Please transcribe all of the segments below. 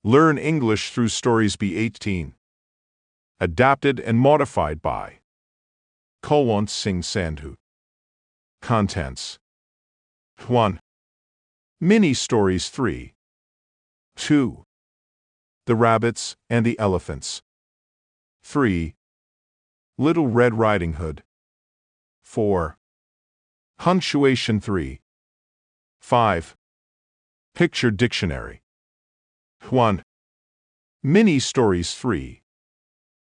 Learn English through stories B18. Adapted and modified by Kulwant Singh Sandhu. Contents 1. Mini Stories 3. 2. The Rabbits and the Elephants. 3. Little Red Riding Hood. 4. Punctuation 3. 5. Picture Dictionary. 1. Mini Stories 3.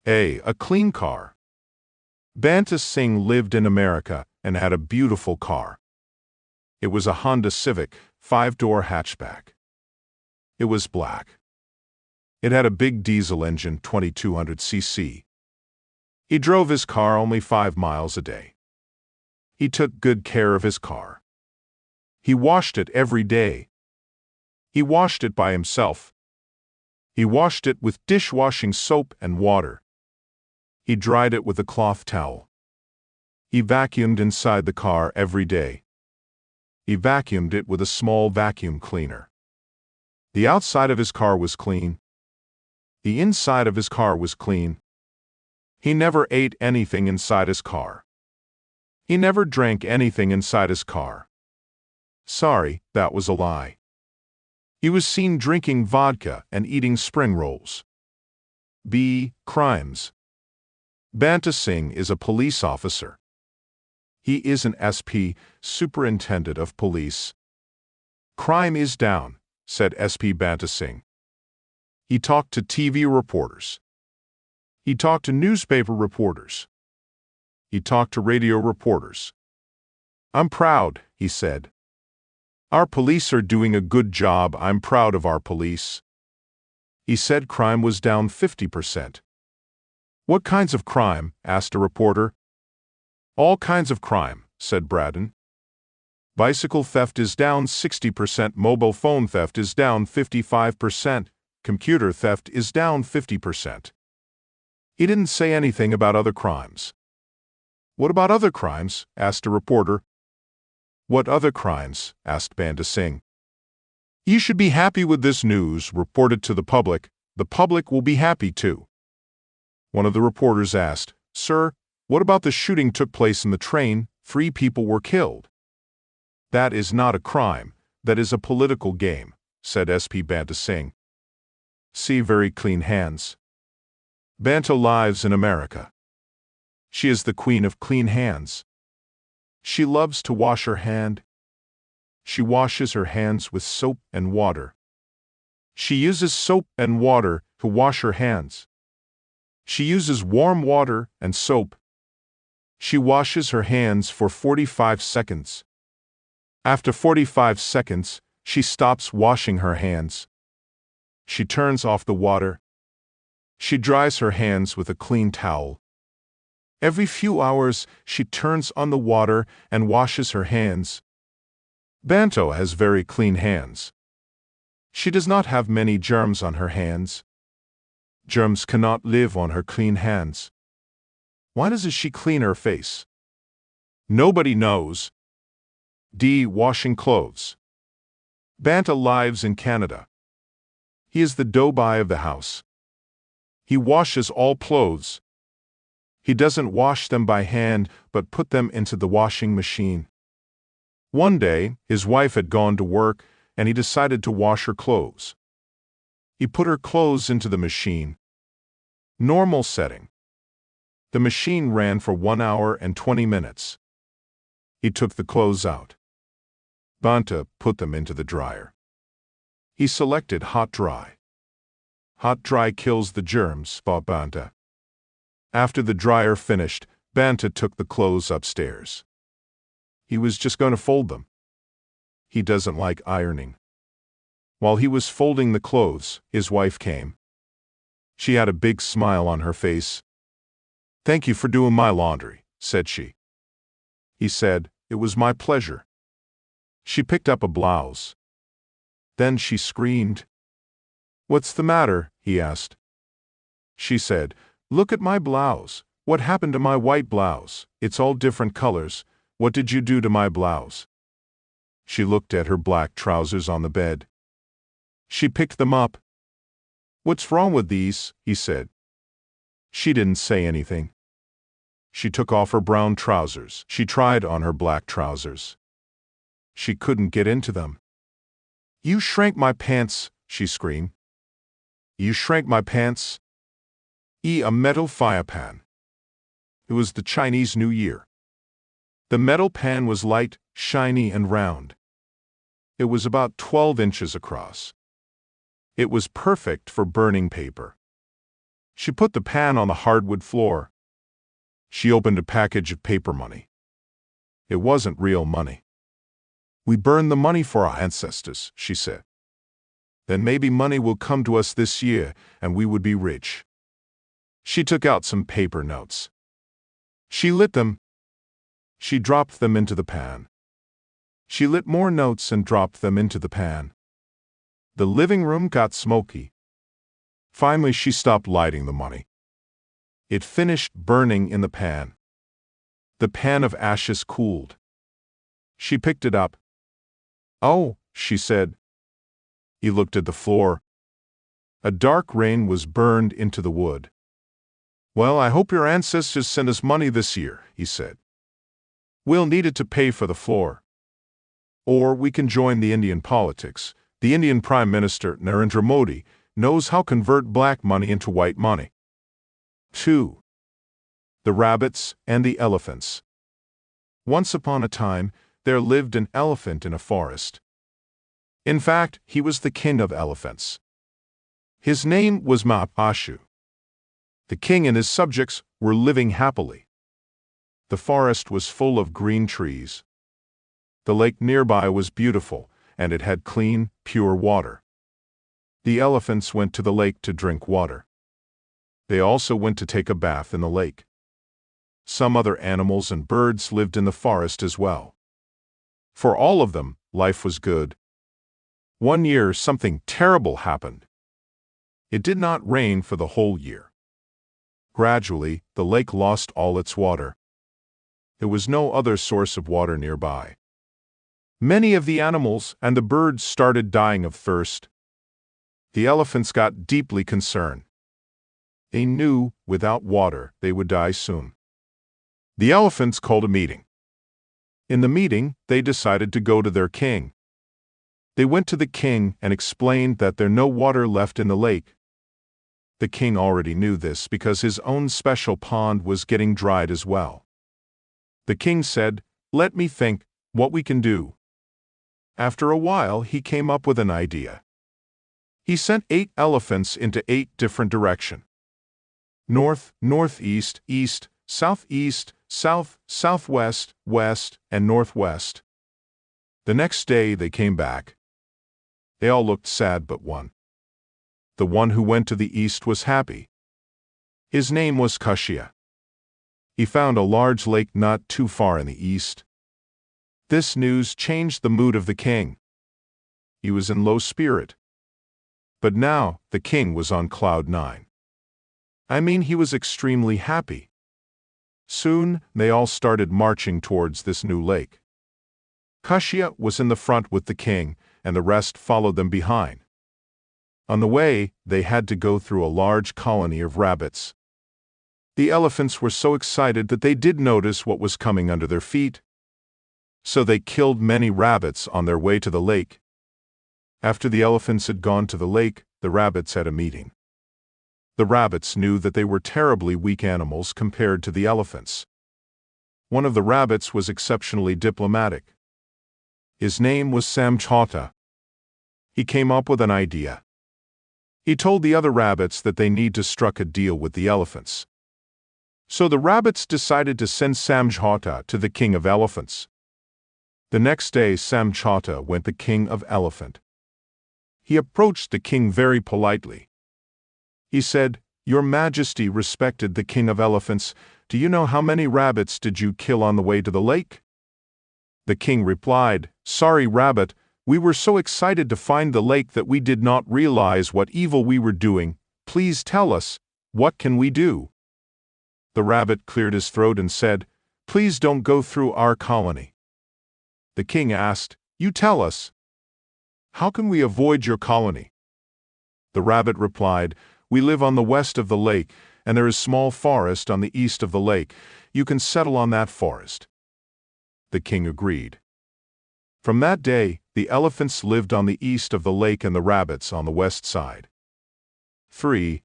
A clean car. Banta Singh lived in America and had a beautiful car. It was a Honda Civic, 5-door hatchback. It was black. It had a big diesel engine, 2200 cc. He drove his car only 5 miles a day. He took good care of his car. He washed it every day. He washed it by himself. He washed it with dishwashing soap and water. He dried it with a cloth towel. He vacuumed inside the car every day. He vacuumed it with a small vacuum cleaner. The outside of his car was clean. The inside of his car was clean. He never ate anything inside his car. He never drank anything inside his car. Sorry, that was a lie. He was seen drinking vodka and eating spring rolls. B. Crimes. Banta Singh is a police officer. He is an SP, Superintendent of Police. Crime is down, said SP Banta Singh. He talked to TV reporters. He talked to newspaper reporters. He talked to radio reporters. I'm proud, he said. Our police are doing a good job. I'm proud of our police. He said crime was down 50%. What kinds of crime? Asked a reporter. All kinds of crime, said Braden. Bicycle theft is down 60%, mobile phone theft is down 55%, computer theft is down 50%. He didn't say anything about other crimes. What about other crimes? Asked a reporter. What other crimes? Asked Banta Singh. You should be happy with this news, reported to the public. The public will be happy too. One of the reporters asked, Sir, what about the shooting took place in the train? 3 people were killed. That is not a crime, that is a political game, said SP Banta Singh. See very clean hands. Banta lives in America. She is the queen of clean hands. She loves to wash her hand. She washes her hands with soap and water. She uses soap and water to wash her hands. She uses warm water and soap. She washes her hands for 45 seconds. After 45 seconds, she stops washing her hands. She turns off the water. She dries her hands with a clean towel. Every few hours, she turns on the water and washes her hands. Banta has very clean hands. She does not have many germs on her hands. Germs cannot live on her clean hands. Why doesn't she clean her face? Nobody knows. D. Washing clothes. Banta lives in Canada. He is the Dubai of the house. He washes all clothes. He doesn't wash them by hand, but put them into the washing machine. One day, his wife had gone to work, and he decided to wash her clothes. He put her clothes into the machine. Normal setting. The machine ran for 1 hour and 20 minutes. He took the clothes out. Banta put them into the dryer. He selected hot dry. Hot dry kills the germs, thought Banta. After the dryer finished, Banta took the clothes upstairs. He was just going to fold them. He doesn't like ironing. While he was folding the clothes, his wife came. She had a big smile on her face. Thank you for doing my laundry, said she. He said, It was my pleasure. She picked up a blouse. Then she screamed. What's the matter? He asked. She said, Look at my blouse. What happened to my white blouse? It's all different colors. What did you do to my blouse? She looked at her black trousers on the bed. She picked them up. "What's wrong with these?" he said. She didn't say anything. She took off her brown trousers. She tried on her black trousers. She couldn't get into them. "You shrank my pants," she screamed. "You shrank my pants?" A metal fire pan. It was the Chinese New Year. The metal pan was light, shiny, and round. It was about 12 inches across. It was perfect for burning paper. She put the pan on the hardwood floor. She opened a package of paper money. It wasn't real money. "We burned the money for our ancestors," she said. "Then maybe money will come to us this year, and we would be rich." She took out some paper notes. She lit them. She dropped them into the pan. She lit more notes and dropped them into the pan. The living room got smoky. Finally, she stopped lighting the money. It finished burning in the pan. The pan of ashes cooled. She picked it up. "Oh," she said. He looked at the floor. A dark rain was burned into the wood. "Well, I hope your ancestors send us money this year," he said. "We'll need it to pay for the floor. Or we can join the Indian politics. The Indian Prime Minister, Narendra Modi, knows how to convert black money into white money." 2. The Rabbits and the Elephants. Once upon a time, there lived an elephant in a forest. In fact, he was the king of elephants. His name was Mapashu. The king and his subjects were living happily. The forest was full of green trees. The lake nearby was beautiful, and it had clean, pure water. The elephants went to the lake to drink water. They also went to take a bath in the lake. Some other animals and birds lived in the forest as well. For all of them, life was good. One year, something terrible happened. It did not rain for the whole year. Gradually, the lake lost all its water. There was no other source of water nearby. Many of the animals and the birds started dying of thirst. The elephants got deeply concerned. They knew, without water, they would die soon. The elephants called a meeting. In the meeting, they decided to go to their king. They went to the king and explained that there was no water left in the lake. The king already knew this because his own special pond was getting dried as well. The king said, "Let me think what we can do." After a while, he came up with an idea. He sent 8 elephants into 8 different directions: north, northeast, east, southeast, south, southwest, west, and northwest. The next day they came back. They all looked sad but one. The one who went to the east was happy. His name was Kashia. He found a large lake not too far in the east. This news changed the mood of the king. He was in low spirit. But now the king was on cloud 9. He was extremely happy. Soon they all started marching towards this new lake. Kashia was in the front with the king, and the rest followed them behind. On the way, they had to go through a large colony of rabbits. The elephants were so excited that they did notice what was coming under their feet. So they killed many rabbits on their way to the lake. After the elephants had gone to the lake, the rabbits had a meeting. The rabbits knew that they were terribly weak animals compared to the elephants. One of the rabbits was exceptionally diplomatic. His name was Samchhauta. He came up with an idea. He told the other rabbits that they need to strike a deal with the elephants. So the rabbits decided to send Samchhauta to the king of elephants. The next day, Samchhauta went to the king of elephant. He approached the king very politely. He said, "Your Majesty respected the king of elephants. Do you know how many rabbits did you kill on the way to the lake?" The king replied, "Sorry, rabbit, we were so excited to find the lake that we did not realize what evil we were doing. Please tell us, what can we do?" The rabbit cleared his throat and said, "Please don't go through our colony." The king asked, "You tell us. How can we avoid your colony?" The rabbit replied, "We live on the west of the lake, and there is small forest on the east of the lake. You can settle on that forest." The king agreed. From that day, the elephants lived on the east of the lake and the rabbits on the west side. 3.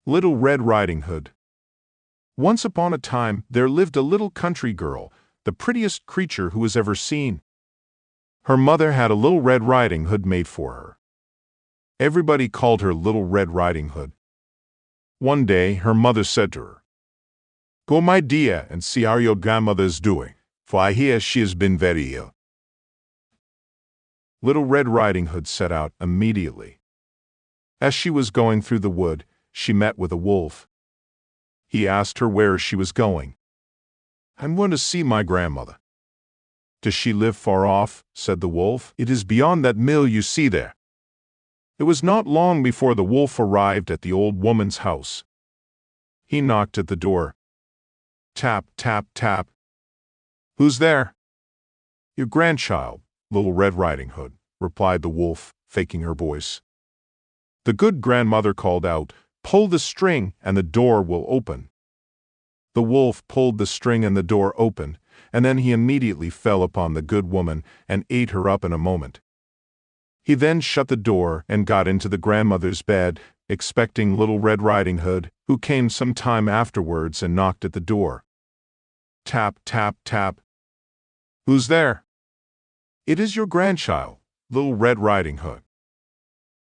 Little Red Riding Hood. Once upon a time, there lived a little country girl, the prettiest creature who was ever seen. Her mother had a little Red Riding Hood made for her. Everybody called her Little Red Riding Hood. One day, her mother said to her, "Go, my dear, and see how your grandmother is doing, for I hear she has been very ill." Little Red Riding Hood set out immediately. As she was going through the wood, she met with a wolf. He asked her where she was going. "I'm going to see my grandmother." "Does she live far off?" said the wolf. "It is beyond that mill you see there." It was not long before the wolf arrived at the old woman's house. He knocked at the door. Tap, tap, tap. "Who's there?" "Your grandchild, Little Red Riding Hood," replied the wolf, faking her voice. The good grandmother called out, "Pull the string and the door will open." The wolf pulled the string and the door opened, and then he immediately fell upon the good woman and ate her up in a moment. He then shut the door and got into the grandmother's bed, expecting Little Red Riding Hood, who came some time afterwards and knocked at the door. Tap, tap, tap. "Who's there?" "It is your grandchild, Little Red Riding Hood."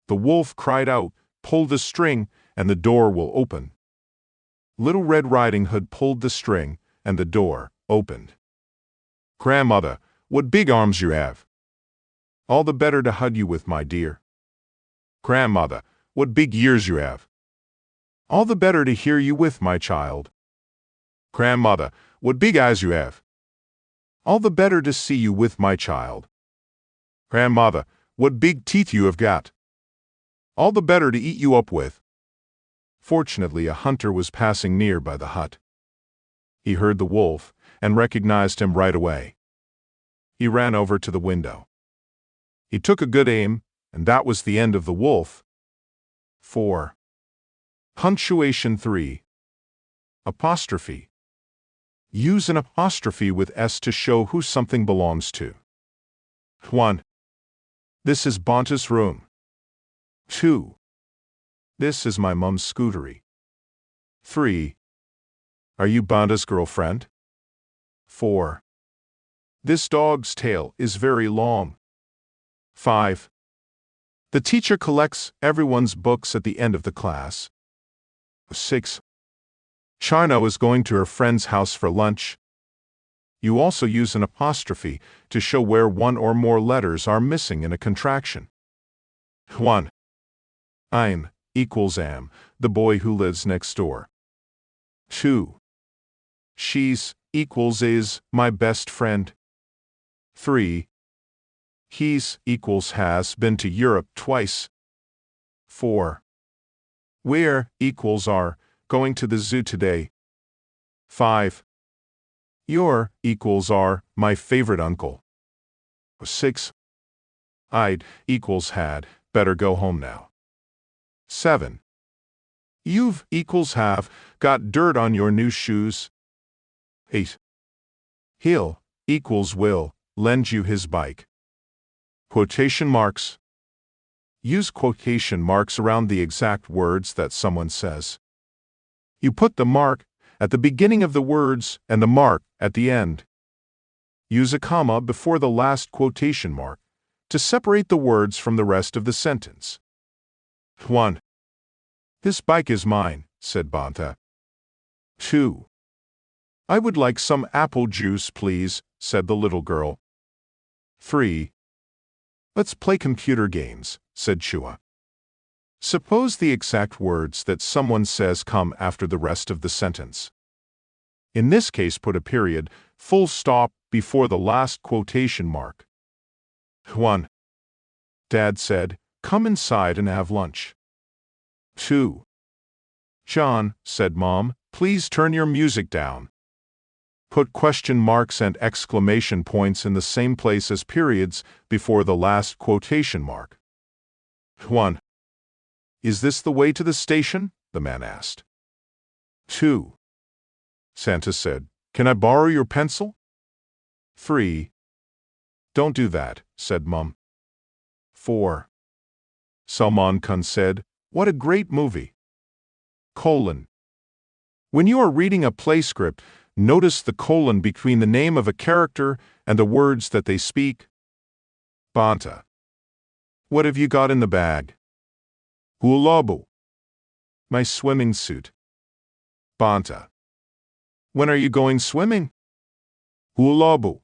The wolf cried out, "Pull the string, and the door will open." Little Red Riding Hood pulled the string, and the door opened. "Grandmother, what big arms you have!" "All the better to hug you with, my dear." "Grandmother, what big ears you have!" "All the better to hear you with, my child." "Grandmother, what big eyes you have!" "All the better to see you with, my child." "Grandmother, what big teeth you have got!" "All the better to eat you up with." Fortunately, a hunter was passing near by the hut. He heard the wolf and recognized him right away. He ran over to the window. He took a good aim, and that was the end of the wolf. 4. Punctuation 3. Apostrophe. Use an apostrophe with S to show who something belongs to. 1. This is Bonta's room. 2. This is my mum's scootery. 3. Are you Bonta's girlfriend? 4. This dog's tail is very long. 5. The teacher collects everyone's books at the end of the class. 6. China is going to her friend's house for lunch. You also use an apostrophe to show where one or more letters are missing in a contraction. 1. I'm equals am, the boy who lives next door. 2. She's equals is my best friend. 3. He's equals has been to Europe twice. 4. We're equals are going to the zoo today. 5. You're equals are my favorite uncle. 6. I'd equals had better go home now. 7. You've equals have got dirt on your new shoes. 8. He'll equals will lend you his bike. Quotation marks. Use quotation marks around the exact words that someone says. You put the mark at the beginning of the words and the mark at the end. Use a comma before the last quotation mark to separate the words from the rest of the sentence. 1. This bike is mine, said Bonta. 2. I would like some apple juice, please, said the little girl. 3. Let's play computer games, said Chua. Suppose the exact words that someone says come after the rest of the sentence. In this case, put a period, full stop, before the last quotation mark. 1. Dad said, come inside and have lunch. 2. John, said Mom, please turn your music down. Put question marks and exclamation points in the same place as periods before the last quotation mark. 1. Is this the way to the station? The man asked. 2. Santa said, Can I borrow your pencil? 3. Don't do that, said Mum. 4. Salman Khan said, What a great movie. When you are reading a play script, notice the colon between the name of a character and the words that they speak. Banta. What have you got in the bag? Hulabu. My swimming suit. Banta. When are you going swimming? Hulabu.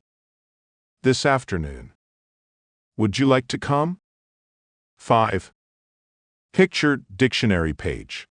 This afternoon. Would you like to come? 5. Picture dictionary page.